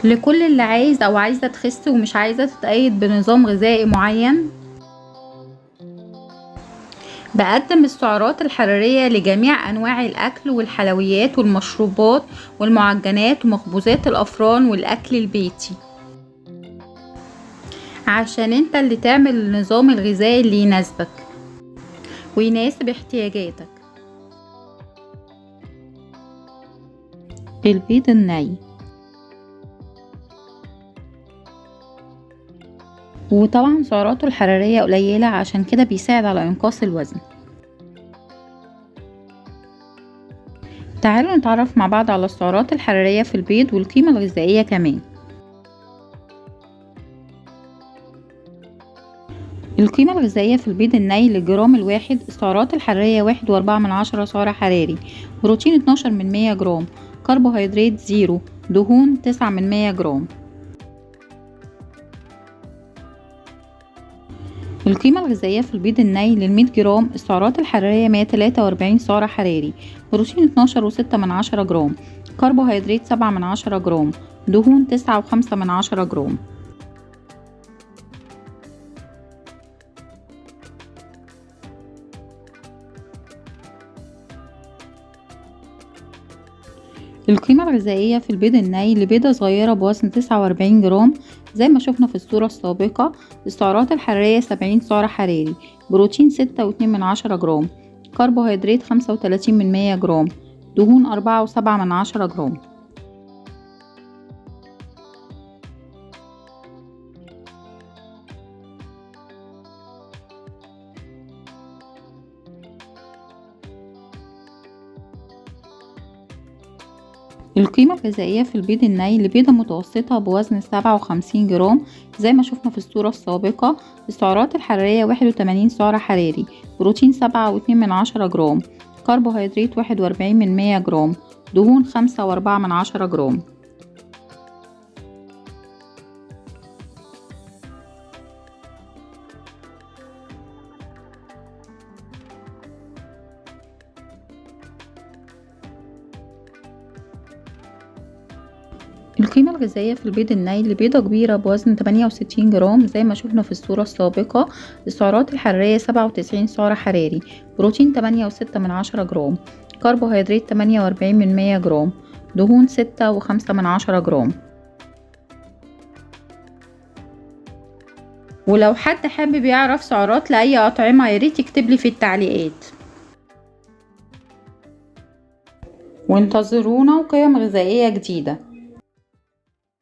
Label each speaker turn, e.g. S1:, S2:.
S1: لكل اللي عايز أو عايزة تخس ومش عايزة تتقيد بنظام غذائي معين، بقدم السعرات الحرارية لجميع أنواع الأكل والحلويات والمشروبات والمعجنات ومخبوزات الأفران والأكل البيتي، عشان انت اللي تعمل النظام الغذائي اللي يناسبك ويناسب احتياجاتك. البيض الني، وطبعا سعراته الحرارية قليلة عشان كده بيساعد على إنقاص الوزن. تعالوا نتعرف مع بعض على السعرات الحرارية في البيض والقيمة الغذائية كمان. القيمة الغذائية في البيض الني للجرام الواحد: السعرات الحرارية 1.4 سعر حراري، بروتين 12 جرام، كربوهيدرات 0، دهون 9 جرام. القيمة الغذائية في البيض الني لل100 جرام: السعرات الحرارية 143 سعر حراري، بروتين 12.6 جرام، كربوهيدرات 7 جرام، دهون 9.5 جرام. القيمة الغذائية في البيض الني لبيضة صغيرة بوزن 49 جرام زي ما شفنا في الصورة السابقة: السعرات الحرارية 70 سعر حراري، بروتين 6.2 جرام، كربوهيدرات 35 جرام، دهون 4.7 جرام. القيمة الغذائية في البيض الني لبيضة متوسطة بوزن 57 جرام زي ما شفنا في الصورة السابقة: السعرات الحرارية 81 سعر حراري، بروتين 7.2 جرام، كربوهيدرات 41 جرام، دهون 5.4 جرام. القيمة الغذائية في البيض الني لبيضة كبيرة بوزن 68 جرام زي ما شفنا في الصورة السابقة: السعرات الحرارية 97 سعر حراري، بروتين 8.6 جرام، كربوهيدرات 48 جرام، دهون 6.5 جرام. ولو حد حابب يعرف سعرات لأي أطعمة ياريت يكتبلي في التعليقات. وانتظرونا وقيم غذائية جديدة.